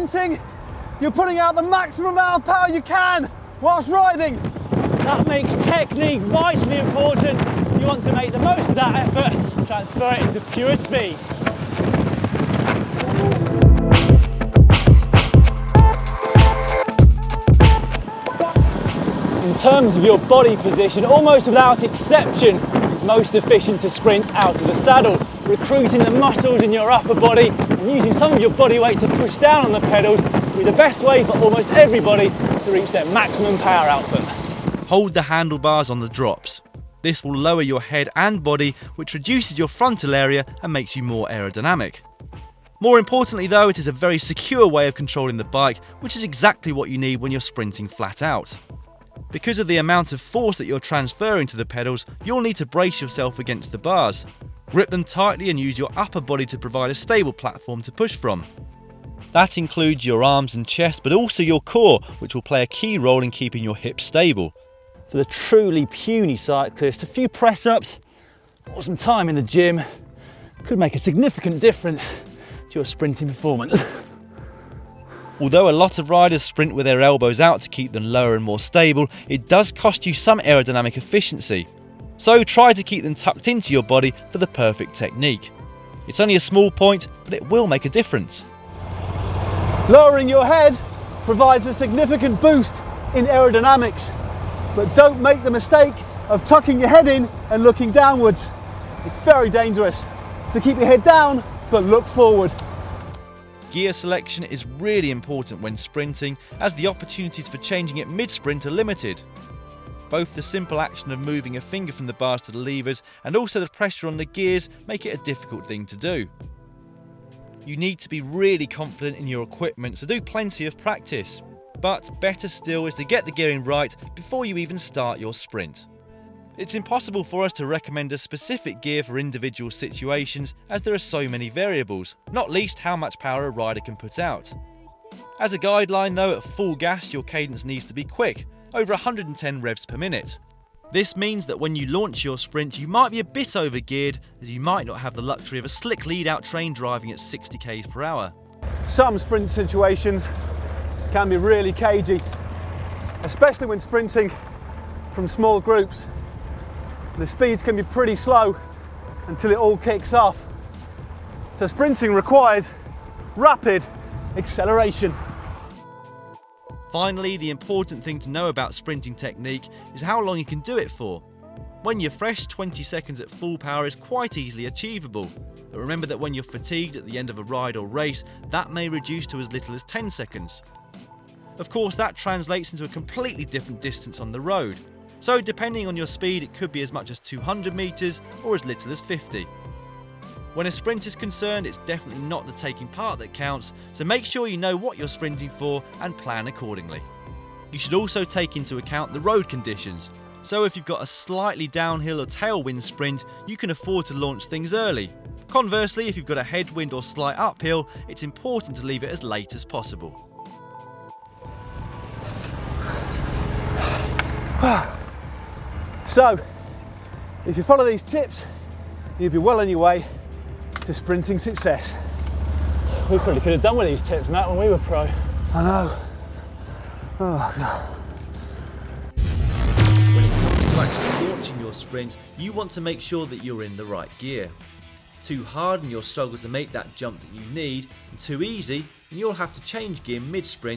sprinting, you're putting out the maximum amount of power you can whilst riding. That makes technique vitally important. You want to make the most of that effort, transfer it into pure speed. In terms of your body position, almost without exception, it's most efficient to sprint out of the saddle, recruiting the muscles in your upper body and using some of your body weight to push down on the pedals will be the best way for almost everybody to reach their maximum power output. Hold the handlebars on the drops. This will lower your head and body, which reduces your frontal area and makes you more aerodynamic. More importantly though, it is a very secure way of controlling the bike, which is exactly what you need when you're sprinting flat out. Because of the amount of force that you're transferring to the pedals, you'll need to brace yourself against the bars. Grip them tightly and use your upper body to provide a stable platform to push from. That includes your arms and chest, but also your core, which will play a key role in keeping your hips stable. For the truly puny cyclist, a few press-ups or some time in the gym could make a significant difference to your sprinting performance. Although a lot of riders sprint with their elbows out to keep them lower and more stable, it does cost you some aerodynamic efficiency. So try to keep them tucked into your body for the perfect technique. It's only a small point, but it will make a difference. Lowering your head provides a significant boost in aerodynamics, but don't make the mistake of tucking your head in and looking downwards. It's very dangerous. So keep your head down, but look forward. Gear selection is really important when sprinting, as the opportunities for changing it mid-sprint are limited. Both the simple action of moving a finger from the bars to the levers and also the pressure on the gears make it a difficult thing to do. You need to be really confident in your equipment, so do plenty of practice. But better still is to get the gearing right before you even start your sprint. It's impossible for us to recommend a specific gear for individual situations, as there are so many variables, not least how much power a rider can put out. As a guideline though, at full gas your cadence needs to be quick, over 110 revs per minute. This means that when you launch your sprint you might be a bit over-geared, as you might not have the luxury of a slick lead-out train driving at 60 km per hour. Some sprint situations can be really cagey, especially when sprinting from small groups. The speeds can be pretty slow until it all kicks off. So sprinting requires rapid acceleration. Finally, the important thing to know about sprinting technique is how long you can do it for. When you're fresh, 20 seconds at full power is quite easily achievable. But remember that when you're fatigued at the end of a ride or race, that may reduce to as little as 10 seconds. Of course, that translates into a completely different distance on the road. So depending on your speed, it could be as much as 200 metres or as little as 50. When a sprint is concerned, it's definitely not the taking part that counts, so make sure you know what you're sprinting for and plan accordingly. You should also take into account the road conditions. So if you've got a slightly downhill or tailwind sprint, you can afford to launch things early. Conversely, if you've got a headwind or slight uphill, it's important to leave it as late as possible. So, if you follow these tips, you'll be well on your way to sprinting success. We probably could have done with these tips, Matt, when we were pro. I know. Oh, God. When it comes to actually launching your sprint, you want to make sure that you're in the right gear. Too hard and you'll struggle to make that jump that you need, and too easy and you'll have to change gear mid-sprint